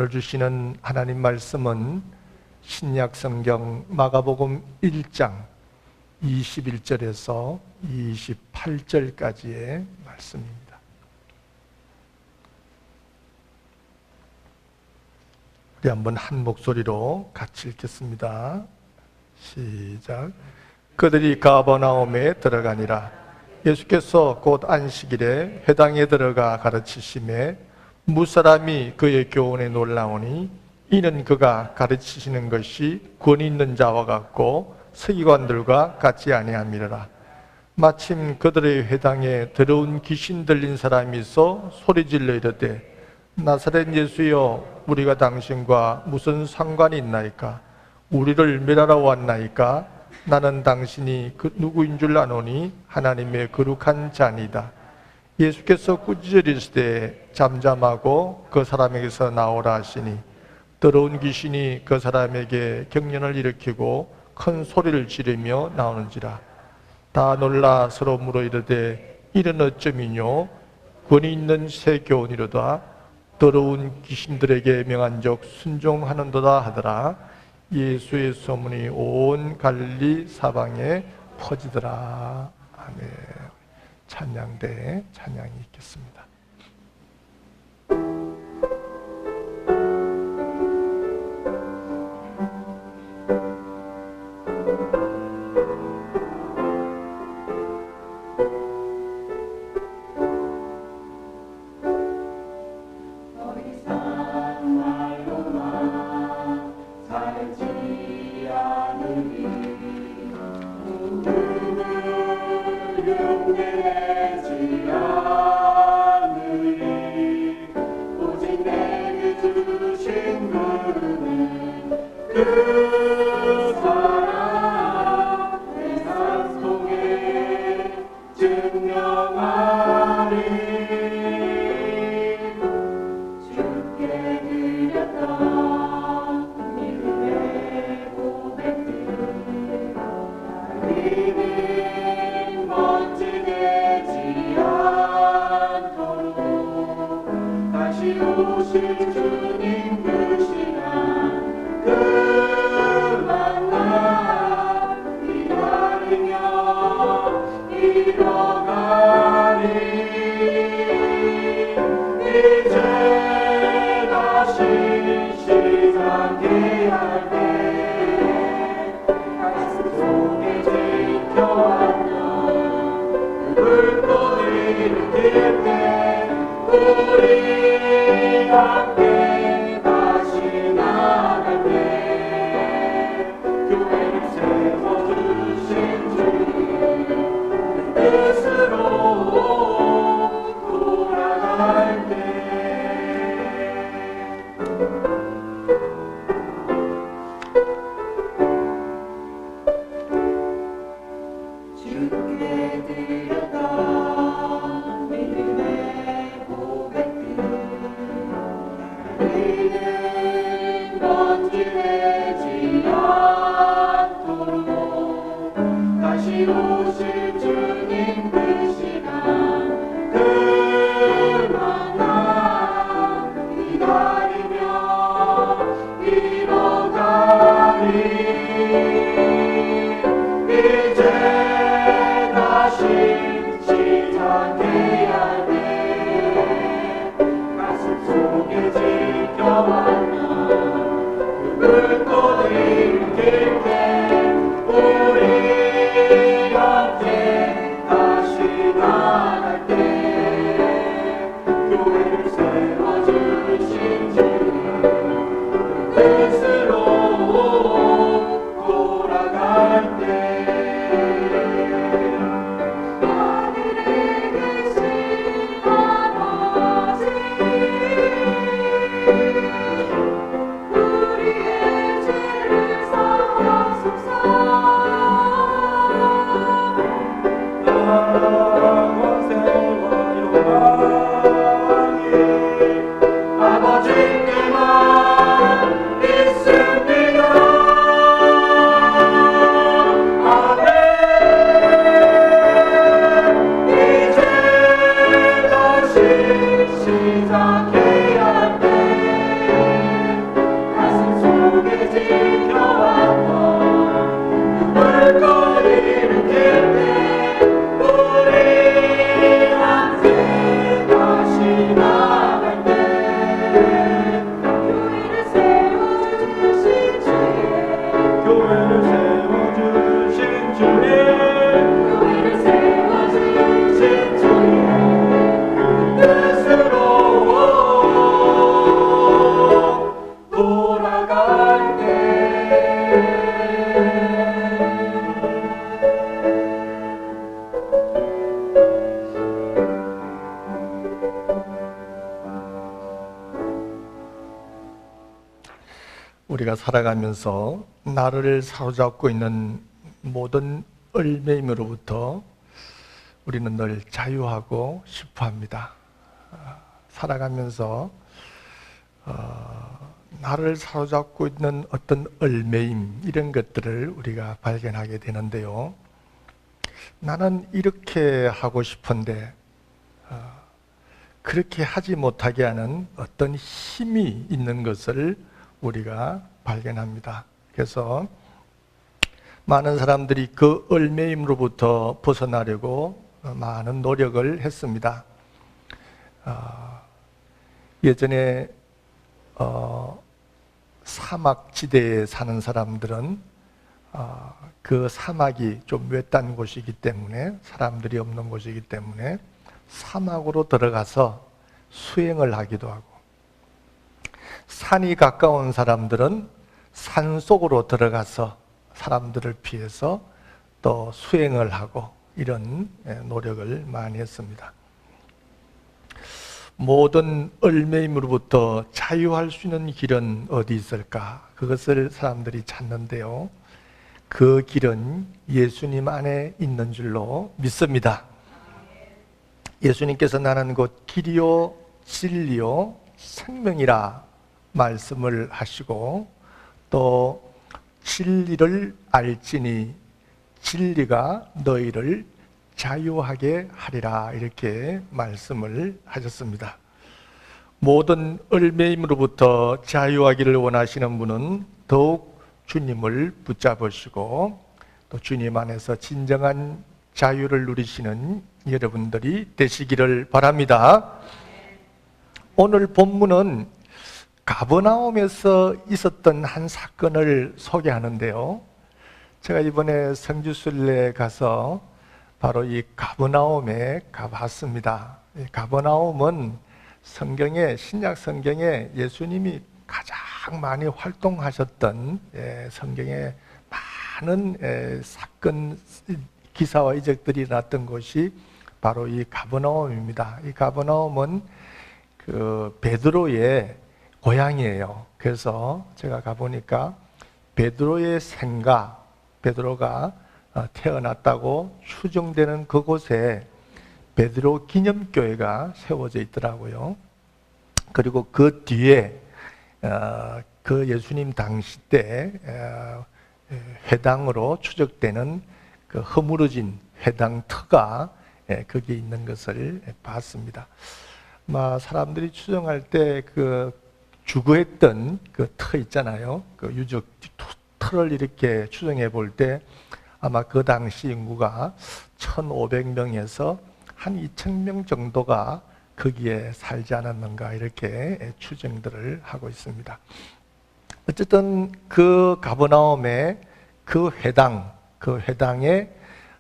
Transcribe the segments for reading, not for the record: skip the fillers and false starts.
오늘 주시는 하나님 말씀은 신약 성경 마가복음 1장 21절에서 28절까지의 말씀입니다. 우리 한번 한 목소리로 같이 읽겠습니다. 시작. 그들이 가버나움에 들어가니라. 예수께서 곧 안식일에 회당에 들어가 가르치심에 무사람이 그의 교훈에 놀라오니 이는 그가 가르치시는 것이 권위 있는 자와 같고 서기관들과 같지 아니함이라. 마침 그들의 회당에 더러운 귀신 들린 사람이 있어 소리질러 이르되 나사렛 예수여, 우리가 당신과 무슨 상관이 있나이까? 우리를 멸하러 왔나이까? 나는 당신이 그 누구인 줄 아노니 하나님의 거룩한 자니다. 예수께서 꾸짖으시되 잠잠하고 그 사람에게서 나오라 하시니 더러운 귀신이 그 사람에게 경련을 일으키고 큰 소리를 지르며 나오는지라. 다 놀라 서로 물어 이르되 이는 어쩌미뇨? 권위 있는 새 교훈이로다. 더러운 귀신들에게 명한적 순종하는도다 하더라. 예수의 소문이 온 갈릴리 사방에 퍼지더라. 아멘. 찬양대 찬양이 있겠습니다. 우리의 죄를 사하소서. 우리가 살아가면서 나를 사로잡고 있는 모든 얽매임으로부터 우리는 늘 자유하고 싶어 합니다. 살아가면서 나를 사로잡고 있는 어떤 얽매임, 이런 것들을 우리가 발견하게 되는데요. 나는 이렇게 하고 싶은데 그렇게 하지 못하게 하는 어떤 힘이 있는 것을 우리가 발견합니다. 그래서 많은 사람들이 그 얽매임으로부터 벗어나려고 많은 노력을 했습니다. 예전에 사막지대에 사는 사람들은 그 사막이 좀 외딴 곳이기 때문에, 사람들이 없는 곳이기 때문에 사막으로 들어가서 수행을 하기도 하고, 산이 가까운 사람들은 산 속으로 들어가서 사람들을 피해서 또 수행을 하고, 이런 노력을 많이 했습니다. 모든 얽매임으로부터 자유할 수 있는 길은 어디 있을까? 그것을 사람들이 찾는데요, 그 길은 예수님 안에 있는 줄로 믿습니다. 예수님께서 나는 곧 길이요 진리요 생명이라 말씀을 하시고, 또 진리를 알지니 진리가 너희를 자유하게 하리라, 이렇게 말씀을 하셨습니다. 모든 얽매임으로부터 자유하기를 원하시는 분은 더욱 주님을 붙잡으시고, 또 주님 안에서 진정한 자유를 누리시는 여러분들이 되시기를 바랍니다. 오늘 본문은 가버나움에서 있었던 한 사건을 소개하는데요, 제가 이번에 성지순례에 가서 바로 이 가버나움에 가봤습니다. 이 가버나움은 성경에, 신약 성경에 예수님이 가장 많이 활동하셨던 성경에 많은 사건, 기사와 이적들이 일어났던 곳이 바로 이 가버나움입니다. 이 가버나움은 그 베드로의 고향이에요. 그래서 제가 가보니까 베드로의 생가, 베드로가 태어났다고 추정되는 그곳에 베드로 기념교회가 세워져 있더라고요. 그리고 그 뒤에 그 예수님 당시 때 회당으로 추적되는 그 허물어진 회당터가 거기에 있는 것을 봤습니다. 사람들이 추정할 때 그 주거했던 그 터 있잖아요. 그 유적 터를 이렇게 추정해 볼 때 아마 그 당시 인구가 1,500명에서 한 2,000명 정도가 거기에 살지 않았는가, 이렇게 추정들을 하고 있습니다. 어쨌든 그 가버나움의 그 회당에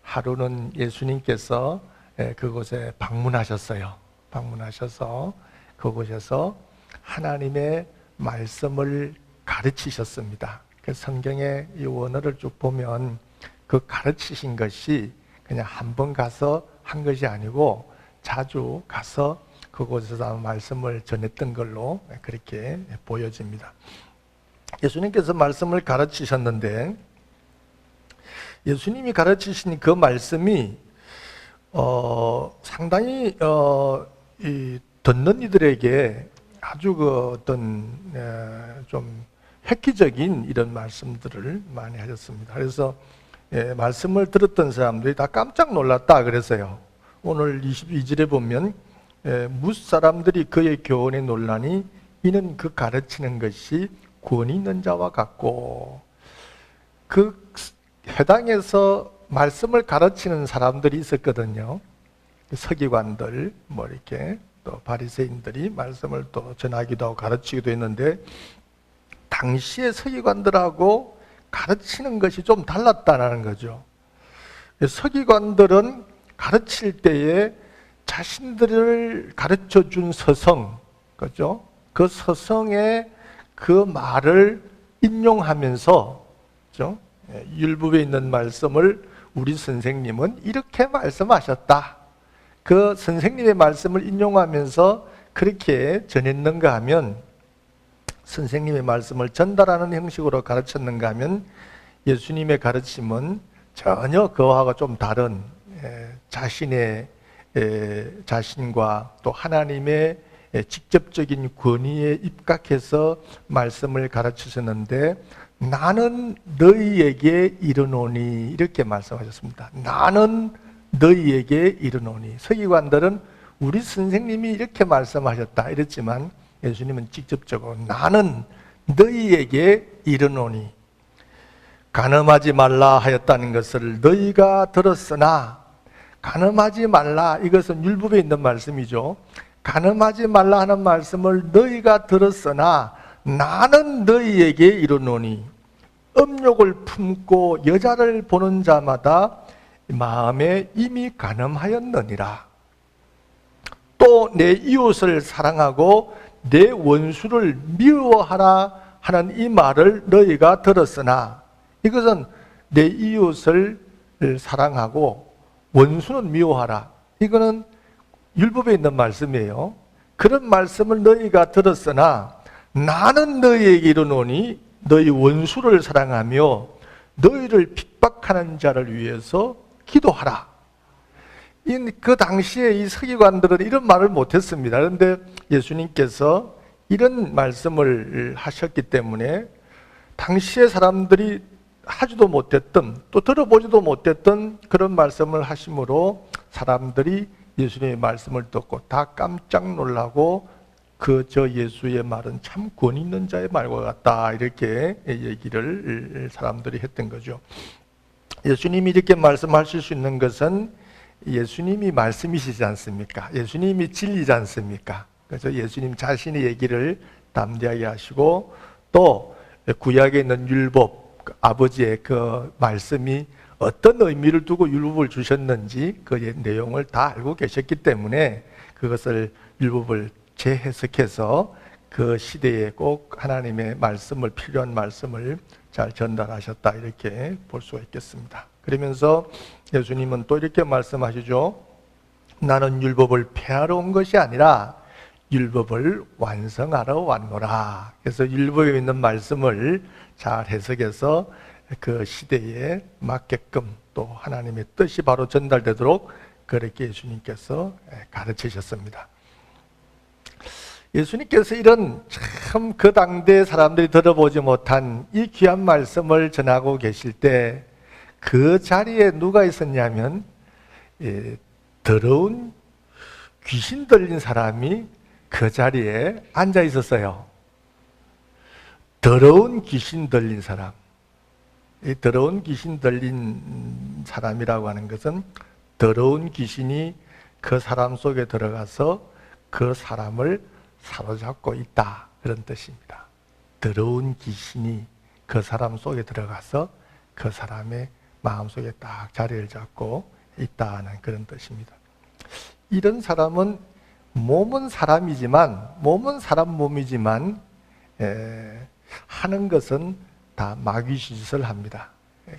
하루는 예수님께서 그곳에 방문하셨어요. 방문하셔서 그곳에서 하나님의 말씀을 가르치셨습니다. 그 성경의 이 원어를 쭉 보면 그 가르치신 것이 그냥 한 번 가서 한 것이 아니고 자주 가서 그곳에서 말씀을 전했던 걸로 그렇게 보여집니다. 예수님께서 말씀을 가르치셨는데, 예수님이 가르치신 그 말씀이 상당히 듣는 이들에게 아주 그 어떤 좀 획기적인 이런 말씀들을 많이 하셨습니다. 그래서 말씀을 들었던 사람들이 다 깜짝 놀랐다 그랬어요. 오늘 22절에 보면 뭇 사람들이 그의 교훈에 놀라니 이는 그 가르치는 것이 권위 있는 자와 같고, 그 회당에서 말씀을 가르치는 사람들이 있었거든요. 서기관들, 이렇게 또 바리새인들이 말씀을 또 전하기도 하고 가르치기도 했는데, 당시의 서기관들하고 가르치는 것이 좀 달랐다는 거죠. 서기관들은 가르칠 때에 자신들을 가르쳐 준 서성, 그죠? 그 서성의 그 말을 인용하면서, 그죠? 율법에 있는 말씀을 우리 선생님은 이렇게 말씀하셨다. 그 선생님의 말씀을 인용하면서 그렇게 전했는가 하면 선생님의 말씀을 전달하는 형식으로 가르쳤는가 하면 예수님의 가르침은 전혀 그와가 좀 다른 자신의 자신과 또 하나님의 직접적인 권위에 입각해서 말씀을 가르치셨는데, 나는 너희에게 이르노니 이렇게 말씀하셨습니다. 나는 너희에게 이르노니. 서기관들은 우리 선생님이 이렇게 말씀하셨다 이랬지만 예수님은 직접적으로 나는 너희에게 이르노니. 간음하지 말라 하였다는 것을 너희가 들었으나, 간음하지 말라, 이것은 율법에 있는 말씀이죠. 간음하지 말라 하는 말씀을 너희가 들었으나 나는 너희에게 이르노니, 음욕을 품고 여자를 보는 자마다 마음에 이미 간음하였느니라. 또 내 이웃을 사랑하고 내 원수를 미워하라 하는 이 말을 너희가 들었으나, 이것은 내 이웃을 사랑하고 원수는 미워하라, 이거는 율법에 있는 말씀이에요. 그런 말씀을 너희가 들었으나 나는 너희에게 이르노니 너희 원수를 사랑하며 너희를 핍박하는 자를 위해서 기도하라. 그 당시에 이 서기관들은 이런 말을 못했습니다. 그런데 예수님께서 이런 말씀을 하셨기 때문에 당시의 사람들이 하지도 못했던, 또 들어보지도 못했던 그런 말씀을 하심으로 사람들이 예수님의 말씀을 듣고 다 깜짝 놀라고 저 예수의 말은 참 권위 있는 자의 말과 같다, 이렇게 얘기를 사람들이 했던 거죠. 예수님이 이렇게 말씀하실 수 있는 것은 예수님이 말씀이시지 않습니까? 예수님이 진리지 않습니까? 그래서 예수님 자신의 얘기를 담대하게 하시고, 또 구약에 있는 율법, 아버지의 그 말씀이 어떤 의미를 두고 율법을 주셨는지 그 내용을 다 알고 계셨기 때문에 그것을 율법을 재해석해서 그 시대에 꼭 하나님의 말씀을, 필요한 말씀을 잘 전달하셨다, 이렇게 볼 수가 있겠습니다. 그러면서 예수님은 또 이렇게 말씀하시죠. 나는 율법을 폐하러 온 것이 아니라 율법을 완성하러 왔노라. 그래서 율법에 있는 말씀을 잘 해석해서 그 시대에 맞게끔 또 하나님의 뜻이 바로 전달되도록 그렇게 예수님께서 가르치셨습니다. 예수님께서 이런 참 그 당대 사람들이 들어보지 못한 이 귀한 말씀을 전하고 계실 때 그 자리에 누가 있었냐면 더러운 귀신 들린 사람이 그 자리에 앉아 있었어요. 더러운 귀신 들린 사람. 이 더러운 귀신 들린 사람이라고 하는 것은 더러운 귀신이 그 사람 속에 들어가서 그 사람을 사로잡고 있다, 그런 뜻입니다. 더러운 귀신이 그 사람 속에 들어가서 그 사람의 마음속에 딱 자리를 잡고 있다는 그런 뜻입니다. 이런 사람은 몸은 사람이지만, 몸은 사람 몸이지만 하는 것은 다 마귀 짓을 합니다.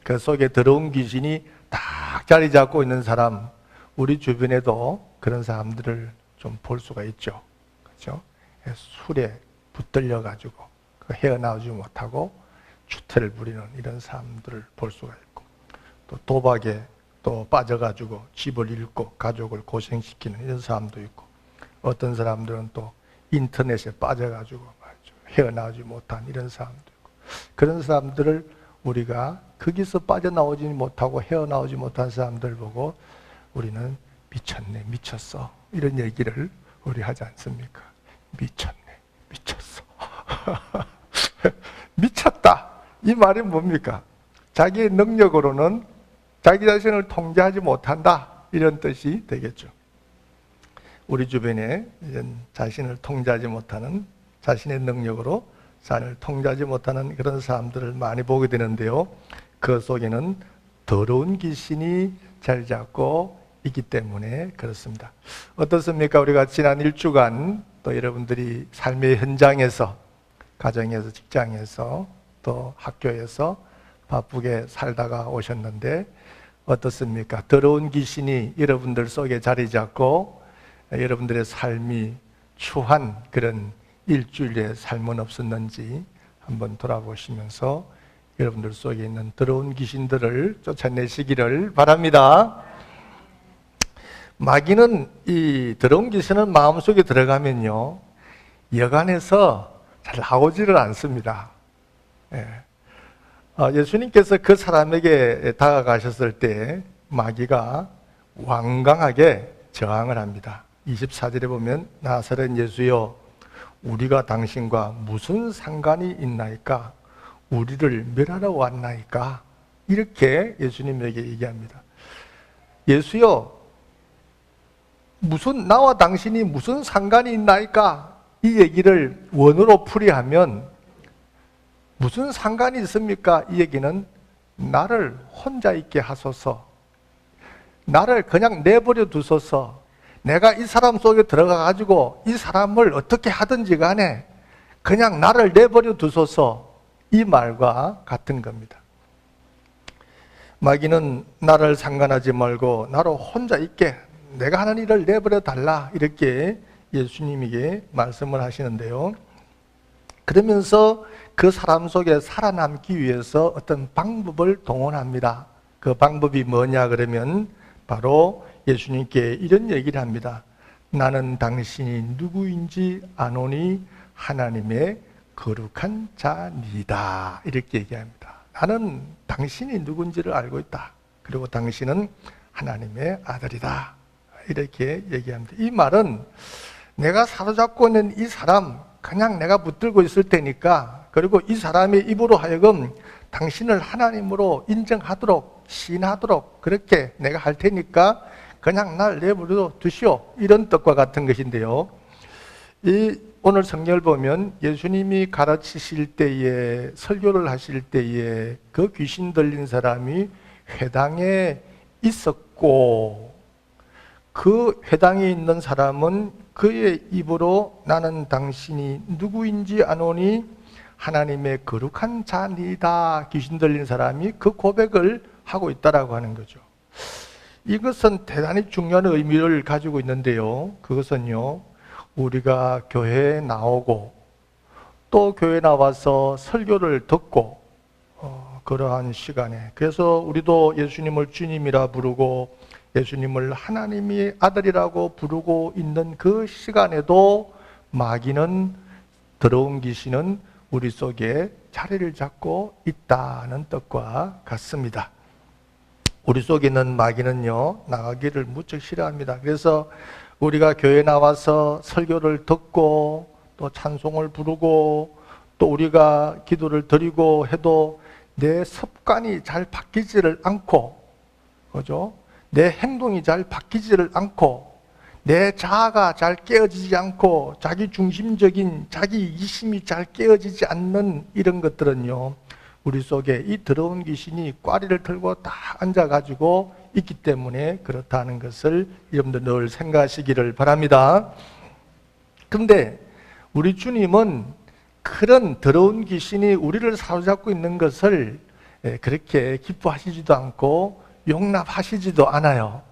그 속에 더러운 귀신이 딱 자리 잡고 있는 사람, 우리 주변에도 그런 사람들을 좀 볼 수가 있죠. 그렇죠? 술에 붙들려 가지고 헤어나오지 못하고 추태를 부리는 이런 사람들을 볼 수가 있고, 또 도박에 또 빠져가지고 집을 잃고 가족을 고생시키는 이런 사람도 있고, 어떤 사람들은 또 인터넷에 빠져가지고 헤어나오지 못한 이런 사람도 있고, 그런 사람들을 우리가 거기서 빠져나오지 못하고 헤어나오지 못한 사람들 보고 우리는 미쳤네, 미쳤어, 이런 얘기를 우리 하지 않습니까? 미쳤네, 미쳤어. 미쳤다, 이 말이 뭡니까? 자기의 능력으로는 자기 자신을 통제하지 못한다, 이런 뜻이 되겠죠. 우리 주변에 자신을 통제하지 못하는, 자신의 능력으로 자신을 통제하지 못하는 그런 사람들을 많이 보게 되는데요, 그 속에는 더러운 귀신이 자리 잡고 있기 때문에 그렇습니다. 어떻습니까? 우리가 지난 1주간 또 여러분들이 삶의 현장에서, 가정에서, 직장에서, 또 학교에서 바쁘게 살다가 오셨는데 어떻습니까? 더러운 귀신이 여러분들 속에 자리 잡고 여러분들의 삶이 추한 그런 일주일에 삶은 없었는지 한번 돌아보시면서 여러분들 속에 있는 더러운 귀신들을 쫓아내시기를 바랍니다. 마귀는, 이 더러운 귀신은 마음속에 들어가면요, 여간해서 잘 나오지를 않습니다. 예수님께서 그 사람에게 다가가셨을 때 마귀가 완강하게 저항을 합니다. 24절에 보면 나사렛 예수여, 우리가 당신과 무슨 상관이 있나이까? 우리를 멸하러 왔나이까? 이렇게 예수님에게 얘기합니다. 예수여, 나와 당신이 무슨 상관이 있나이까? 이 얘기를 원어로 풀이하면 무슨 상관이 있습니까? 이 얘기는 나를 혼자 있게 하소서, 나를 그냥 내버려 두소서, 내가 이 사람 속에 들어가 가지고 이 사람을 어떻게 하든지 간에 그냥 나를 내버려 두소서, 이 말과 같은 겁니다. 마귀는 나를 상관하지 말고 나로 혼자 있게, 내가 하는 일을 내버려 달라, 이렇게 예수님에게 말씀을 하시는데요, 그러면서 그 사람 속에 살아남기 위해서 어떤 방법을 동원합니다. 그 방법이 뭐냐 그러면 바로 예수님께 이런 얘기를 합니다. 나는 당신이 누구인지 아노니 하나님의 거룩한 자니다, 이렇게 얘기합니다. 나는 당신이 누군지를 알고 있다. 그리고 당신은 하나님의 아들이다, 이렇게 얘기합니다. 이 말은 내가 사로잡고 있는 이 사람 그냥 내가 붙들고 있을 테니까, 그리고 이 사람의 입으로 하여금 당신을 하나님으로 인정하도록, 시인하도록 그렇게 내가 할 테니까 그냥 날 내버려 두시오, 이런 뜻과 같은 것인데요, 오늘 성경을 보면 예수님이 가르치실 때에, 설교를 하실 때에 그 귀신 들린 사람이 회당에 있었고, 그 회당에 있는 사람은 그의 입으로 나는 당신이 누구인지 아노니 하나님의 거룩한 자니다, 귀신 들린 사람이 그 고백을 하고 있다라고 하는 거죠. 이것은 대단히 중요한 의미를 가지고 있는데요, 그것은요, 우리가 교회에 나오고 또 교회에 나와서 설교를 듣고 그러한 시간에, 그래서 우리도 예수님을 주님이라 부르고 예수님을 하나님의 아들이라고 부르고 있는 그 시간에도 마귀는, 더러운 귀신은 우리 속에 자리를 잡고 있다는 뜻과 같습니다. 우리 속에 있는 마귀는요, 나가기를 무척 싫어합니다. 그래서 우리가 교회에 나와서 설교를 듣고 또 찬송을 부르고 또 우리가 기도를 드리고 해도 내 습관이 잘 바뀌지를 않고, 그죠? 내 행동이 잘 바뀌지를 않고, 내 자아가 잘 깨어지지 않고, 자기 중심적인 자기 이심이 잘 깨어지지 않는 이런 것들은요, 우리 속에 이 더러운 귀신이 꽈리를 틀고 다 앉아가지고 있기 때문에 그렇다는 것을 여러분들 늘 생각하시기를 바랍니다. 그런데 우리 주님은 그런 더러운 귀신이 우리를 사로잡고 있는 것을 그렇게 기뻐하시지도 않고 용납하시지도 않아요.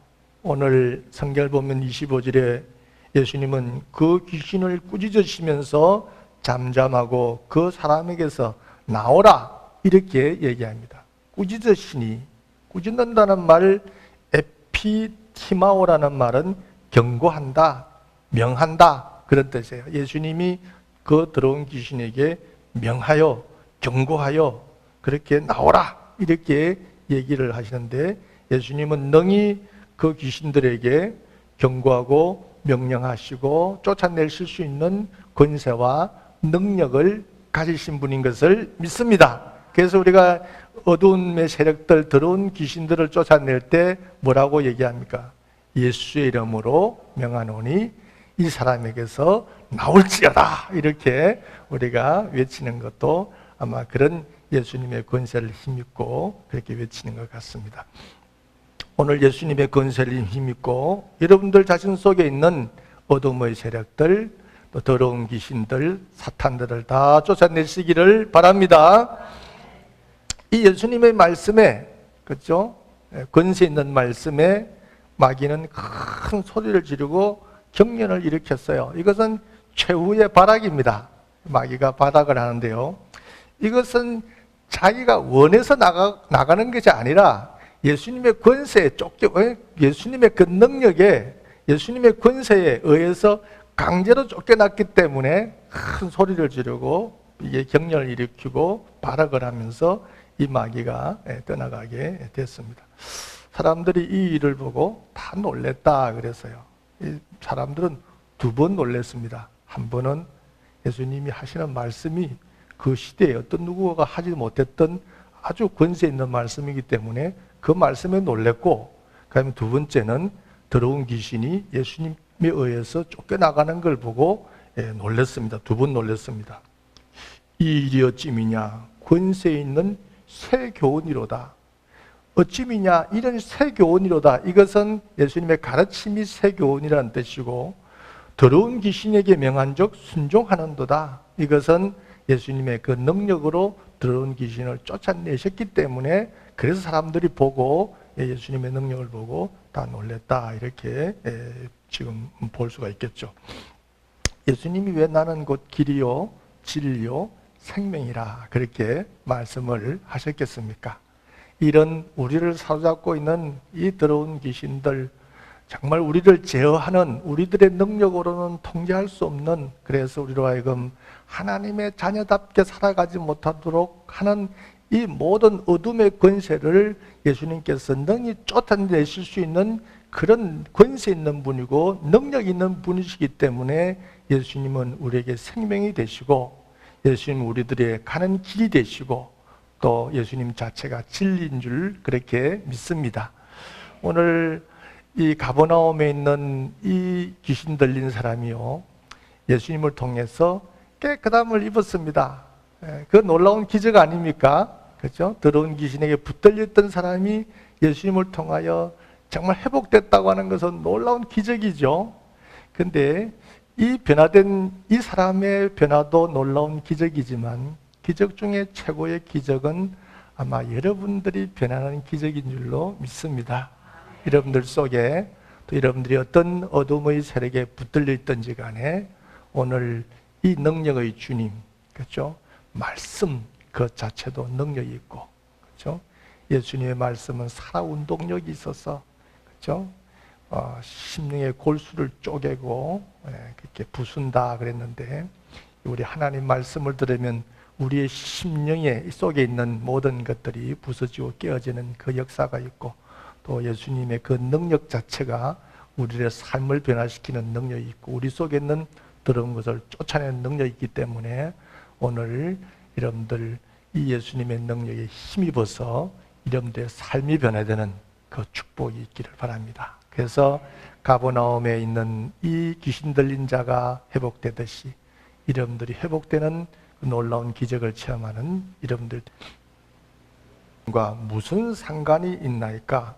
오늘 성경을 보면 25절에 예수님은 그 귀신을 꾸짖으시면서 잠잠하고 그 사람에게서 나오라, 이렇게 얘기합니다. 꾸짖으시니, 꾸짖는다는 말, 에피티마오라는 말은 경고한다, 명한다, 그런 뜻이에요. 예수님이 그 더러운 귀신에게 명하여, 경고하여 그렇게 나오라, 이렇게 얘기를 하시는데, 예수님은 능히 그 귀신들에게 경고하고 명령하시고 쫓아내실 수 있는 권세와 능력을 가지신 분인 것을 믿습니다. 그래서 우리가 어두움의 세력들, 더러운 귀신들을 쫓아낼 때 뭐라고 얘기합니까? 예수의 이름으로 명하노니 이 사람에게서 나올지어다, 이렇게 우리가 외치는 것도 아마 그런 예수님의 권세를 힘입고 그렇게 외치는 것 같습니다. 오늘 예수님의 권세를 힘입고 여러분들 자신 속에 있는 어둠의 세력들, 또 더러운 귀신들, 사탄들을 다 쫓아내시기를 바랍니다. 이 예수님의 말씀에, 그렇죠? 권세 있는 말씀에 마귀는 큰 소리를 지르고 경련을 일으켰어요. 이것은 최후의 발악입니다. 마귀가 발악을 하는데요. 이것은 자기가 원해서 나가는 것이 아니라 예수님의 권세에 예수님의 그 능력에, 예수님의 권세에 의해서 강제로 쫓겨났기 때문에 큰 소리를 지르고 이게 격렬을 일으키고 발악을 하면서 이 마귀가 떠나가게 됐습니다. 사람들이 이 일을 보고 다 놀랬다 그랬어요. 이 사람들은 두 번 놀랬습니다. 한 번은 예수님이 하시는 말씀이 그 시대에 어떤 누구가 하지 못했던 아주 권세 있는 말씀이기 때문에 그 말씀에 놀랬고, 그다음에 두 번째는 더러운 귀신이 예수님에 의해서 쫓겨나가는 걸 보고 놀랬습니다. 두 번 놀랬습니다. 이 일이 어찌미냐, 권세 있는 새 교훈이로다. 어찌미냐, 이런 새 교훈이로다. 이것은 예수님의 가르침이 새 교훈이라는 뜻이고, 더러운 귀신에게 명한즉 순종하는도다. 이것은 예수님의 그 능력으로 더러운 귀신을 쫓아내셨기 때문에, 그래서 사람들이 보고 예수님의 능력을 보고 다 놀랬다, 이렇게 지금 볼 수가 있겠죠. 예수님이 왜 나는 곧 길이요 진리요 생명이라 그렇게 말씀을 하셨겠습니까? 이런 우리를 사로잡고 있는 이 더러운 귀신들, 정말 우리를 제어하는, 우리들의 능력으로는 통제할 수 없는, 그래서 우리로 하여금 하나님의 자녀답게 살아가지 못하도록 하는 이 모든 어둠의 권세를 예수님께서 능히 쫓아내실 수 있는 그런 권세 있는 분이고 능력 있는 분이시기 때문에 예수님은 우리에게 생명이 되시고, 예수님은 우리들의 가는 길이 되시고, 또 예수님 자체가 진리인 줄 그렇게 믿습니다. 오늘 이 가버나움에 있는 이 귀신 들린 사람이요, 예수님을 통해서 깨끗함을 입었습니다. 그 놀라운 기적 아닙니까? 그렇죠? 더러운 귀신에게 붙들렸던 사람이 예수님을 통하여 정말 회복됐다고 하는 것은 놀라운 기적이죠. 근데 이 변화된 이 사람의 변화도 놀라운 기적이지만, 기적 중에 최고의 기적은 아마 여러분들이 변하는 기적인 줄로 믿습니다. 여러분들 속에, 또 여러분들이 어떤 어둠의 세력에 붙들려 있든지 간에 오늘 이 능력의 주님, 그렇죠? 말씀 그 자체도 능력이 있고, 그렇죠? 예수님의 말씀은 살아운동력이 있어서, 그렇죠? 심령의 골수를 쪼개고 그렇게 부순다 그랬는데, 우리 하나님 말씀을 들으면 우리의 심령의 속에 있는 모든 것들이 부서지고 깨어지는 그 역사가 있고, 또 예수님의 그 능력 자체가 우리의 삶을 변화시키는 능력이 있고, 우리 속에 있는 더러운 것을 쫓아내는 능력이 있기 때문에 오늘 여러분들 이 예수님의 능력에 힘입어서 여러분들의 삶이 변화되는 그 축복이 있기를 바랍니다. 그래서 가버나움에 있는 이 귀신 들린 자가 회복되듯이 여러분들이 회복되는 그 놀라운 기적을 체험하는 여러분들과 무슨 상관이 있나이까?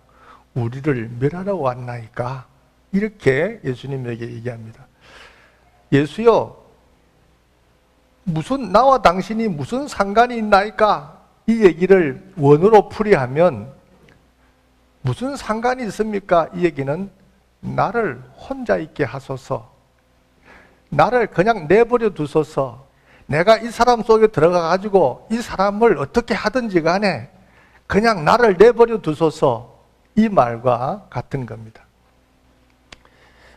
우리를 멸하러 왔나이까? 이렇게 예수님에게 얘기합니다. 예수여, 나와 당신이 무슨 상관이 있나이까? 이 얘기를 원어로 풀이하면 무슨 상관이 있습니까? 이 얘기는 나를 혼자 있게 하소서, 나를 그냥 내버려 두소서, 내가 이 사람 속에 들어가 가지고 이 사람을 어떻게 하든지 간에 그냥 나를 내버려 두소서, 이 말과 같은 겁니다.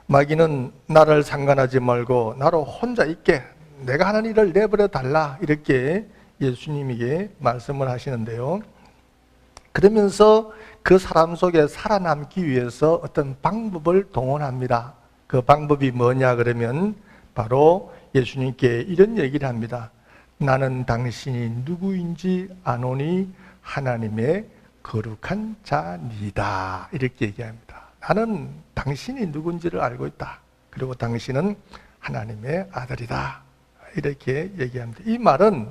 마귀는 나를 상관하지 말고 나로 혼자 있게, 내가 하는 일을 내버려 달라, 이렇게 예수님에게 말씀을 하시는데요. 그러면서 그 사람 속에 살아남기 위해서 어떤 방법을 동원합니다. 그 방법이 뭐냐 그러면 바로 예수님께 이런 얘기를 합니다. 나는 당신이 누구인지 아노니 하나님의 거룩한 자니다, 이렇게 얘기합니다. 나는 당신이 누군지를 알고 있다. 그리고 당신은 하나님의 아들이다, 이렇게 얘기합니다. 이 말은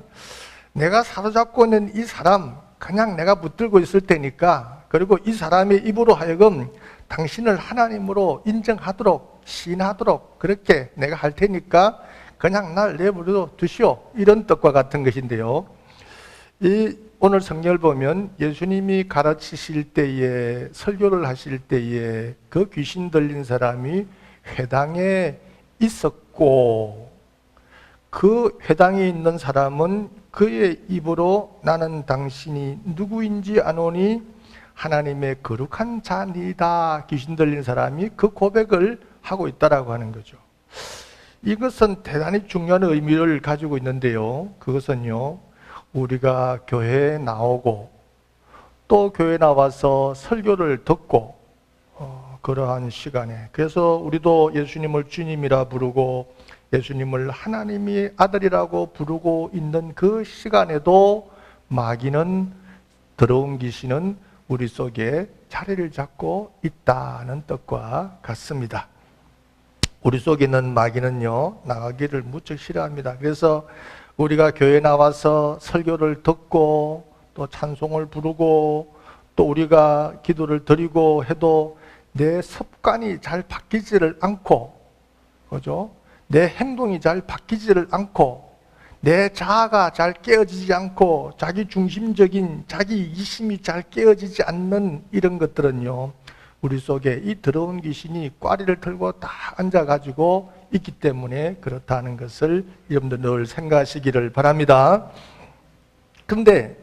내가 사로잡고 있는 이 사람 그냥 내가 붙들고 있을 테니까, 그리고 이 사람의 입으로 하여금 당신을 하나님으로 인정하도록, 시인하도록 그렇게 내가 할 테니까 그냥 날 내버려 두시오, 이런 뜻과 같은 것인데요. 오늘 성경을 보면 예수님이 가르치실 때에, 설교를 하실 때에 그 귀신 들린 사람이 회당에 있었고, 그 회당에 있는 사람은 그의 입으로 나는 당신이 누구인지 아노니 하나님의 거룩한 자니다. 귀신 들린 사람이 그 고백을 하고 있다라고 하는 거죠. 이것은 대단히 중요한 의미를 가지고 있는데요. 그것은요, 우리가 교회에 나오고 또 교회에 나와서 설교를 듣고 그러한 시간에, 그래서 우리도 예수님을 주님이라 부르고 예수님을 하나님의 아들이라고 부르고 있는 그 시간에도 마귀는, 더러운 귀신은 우리 속에 자리를 잡고 있다는 뜻과 같습니다. 우리 속에 있는 마귀는요, 나가기를 무척 싫어합니다. 그래서 우리가 교회에 나와서 설교를 듣고 또 찬송을 부르고 또 우리가 기도를 드리고 해도 내 습관이 잘 바뀌지를 않고, 그죠? 내 행동이 잘 바뀌지를 않고 내 자아가 잘 깨어지지 않고 자기 중심적인 자기 이심이 잘 깨어지지 않는 이런 것들은요, 우리 속에 이 더러운 귀신이 꽈리를 들고 다 앉아가지고 있기 때문에 그렇다는 것을 여러분들 늘 생각하시기를 바랍니다. 그런데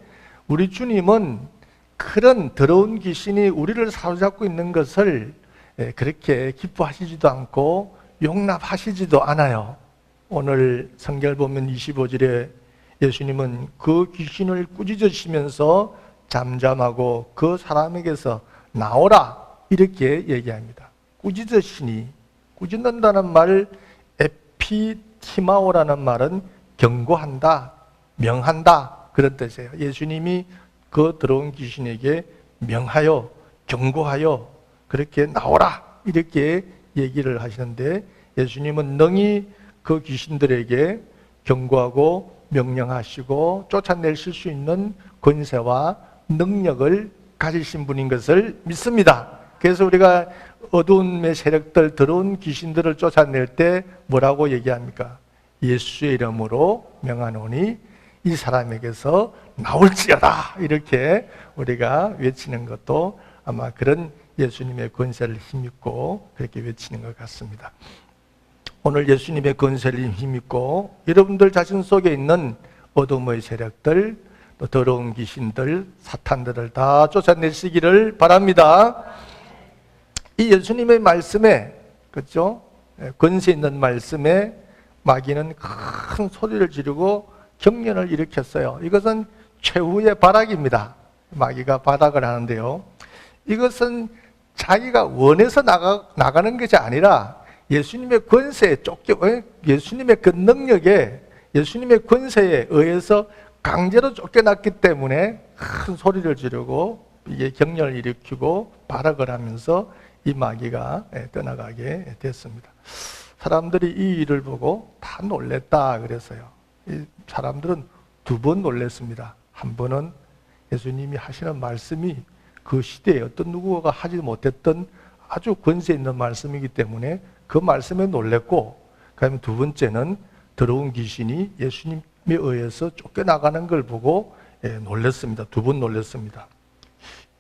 우리 주님은 그런 더러운 귀신이 우리를 사로잡고 있는 것을 그렇게 기뻐하시지도 않고 용납하시지도 않아요. 오늘 성경을 보면 25절에 예수님은 그 귀신을 꾸짖으시면서 잠잠하고 그 사람에게서 나오라 이렇게 얘기합니다. 꾸짖으시니, 꾸짖는다는 말, 에피티마오라는 말은 경고한다, 명한다 그런 뜻이에요. 예수님이 그 더러운 귀신에게 명하여, 경고하여 그렇게 나오라 이렇게 얘기를 하시는데, 예수님은 능히 그 귀신들에게 경고하고 명령하시고 쫓아내실 수 있는 권세와 능력을 가지신 분인 것을 믿습니다. 그래서 우리가 어두움의 세력들, 더러운 귀신들을 쫓아낼 때 뭐라고 얘기합니까? 예수의 이름으로 명하노니 이 사람에게서 나올지어다 이렇게 우리가 외치는 것도 아마 그런 예수님의 권세를 힘입고 그렇게 외치는 것 같습니다. 오늘 예수님의 권세를 힘입고 여러분들 자신 속에 있는 어둠의 세력들, 또 더러운 귀신들, 사탄들을 다 쫓아내시기를 바랍니다. 이 예수님의 말씀에, 그렇죠? 권세 있는 말씀에 마귀는 큰 소리를 지르고 경련을 일으켰어요. 이것은 최후의 발악입니다. 마귀가 발악을 하는데요, 이것은 자기가 원해서 나가는 것이 아니라 예수님의 권세에 예수님의 그 능력에, 예수님의 권세에 의해서 강제로 쫓겨났기 때문에 큰 소리를 지르고 이게 경련을 일으키고 발악을 하면서 이 마귀가 떠나가게 됐습니다. 사람들이 이 일을 보고 다 놀랬다 그랬어요. 이 사람들은 두 번 놀랬습니다. 한 번은 예수님이 하시는 말씀이 그 시대에 어떤 누구가 하지 못했던 아주 권세 있는 말씀이기 때문에 그 말씀에 놀랬고, 그다음에 두 번째는 더러운 귀신이 예수님에 의해서 쫓겨나가는 걸 보고 놀랬습니다. 두 번 놀랬습니다.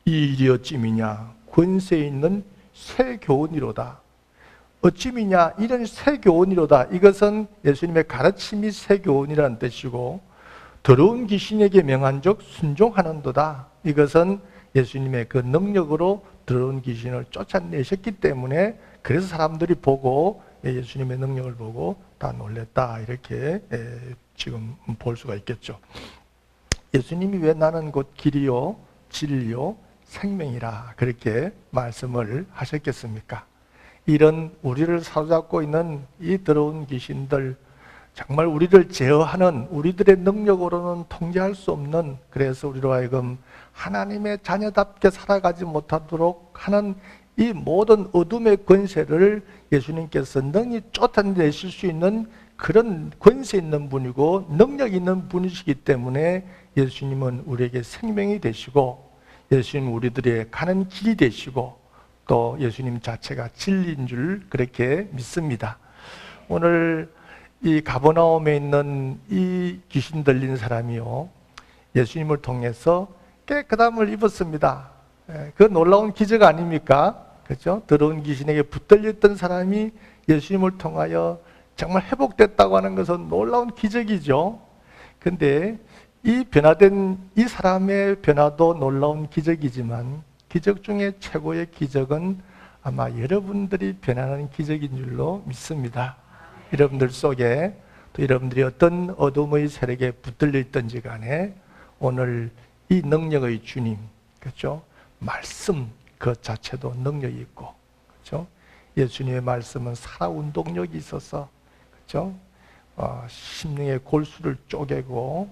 이 일이 어찌미냐, 권세 있는 새 교훈이로다. 어찌미냐, 이런 새 교훈이로다. 이것은 예수님의 가르침이 새 교훈이라는 뜻이고, 더러운 귀신에게 명한즉 순종하는도다. 이것은 예수님의 그 능력으로 더러운 귀신을 쫓아내셨기 때문에, 그래서 사람들이 보고 예수님의 능력을 보고 다 놀랬다 이렇게 지금 볼 수가 있겠죠. 예수님이 왜 나는 곧 길이요 진리요 생명이라 그렇게 말씀을 하셨겠습니까? 이런 우리를 사로잡고 있는 이 더러운 귀신들, 정말 우리를 제어하는, 우리들의 능력으로는 통제할 수 없는, 그래서 우리로 하여금 하나님의 자녀답게 살아가지 못하도록 하는 이 모든 어둠의 권세를 예수님께서 능히 쫓아내실 수 있는 그런 권세 있는 분이고 능력 있는 분이시기 때문에 예수님은 우리에게 생명이 되시고, 예수님은 우리들의 가는 길이 되시고, 또 예수님 자체가 진리인 줄 그렇게 믿습니다. 오늘 이 가버나움에 있는 이 귀신 들린 사람이요, 예수님을 통해서 깨끗함을 입었습니다. 그 놀라운 기적 아닙니까? 그렇죠? 더러운 귀신에게 붙들렸던 사람이 예수님을 통하여 정말 회복됐다고 하는 것은 놀라운 기적이죠. 근데 이 변화된 이 사람의 변화도 놀라운 기적이지만 기적 중에 최고의 기적은 아마 여러분들이 변하는 기적인 줄로 믿습니다. 여러분들 속에 또 여러분들이 어떤 어둠의 세력에 붙들려 있든지 간에 오늘 이 능력의 주님, 그렇죠? 말씀 그 자체도 능력이 있고, 그렇죠? 예수님의 말씀은 살아 운동력이 있어서, 그렇죠? 심령의 골수를 쪼개고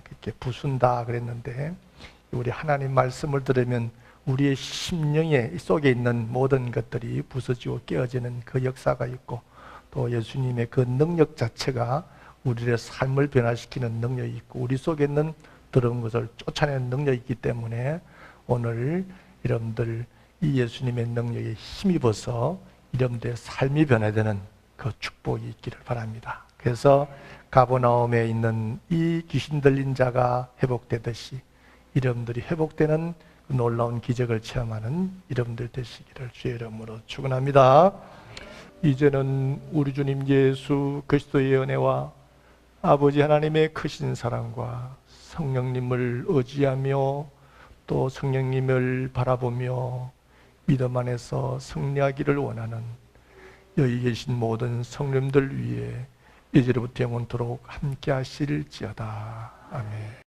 그렇게 부순다 그랬는데, 우리 하나님 말씀을 들으면 우리의 심령에 속에 있는 모든 것들이 부서지고 깨어지는 그 역사가 있고, 또 예수님의 그 능력 자체가 우리의 삶을 변화시키는 능력이 있고, 우리 속에 있는 더러운 것을 쫓아내는 능력이 있기 때문에 오늘 여러분들 이 예수님의 능력에 힘입어서 여러분들의 삶이 변화되는 그 축복이 있기를 바랍니다. 그래서 가버나움에 있는 이 귀신 들린 자가 회복되듯이 여러분들이 회복되는 놀라운 기적을 체험하는 여러분들 되시기를 주의 이름으로 축원합니다. 이제는 우리 주님 예수 그리스도의 은혜와 아버지 하나님의 크신 사랑과 성령님을 의지하며 또 성령님을 바라보며 믿음 안에서 승리하기를 원하는 여기 계신 모든 성령님들 위해 이제로부터 영원토록 함께 하실지어다. 아멘.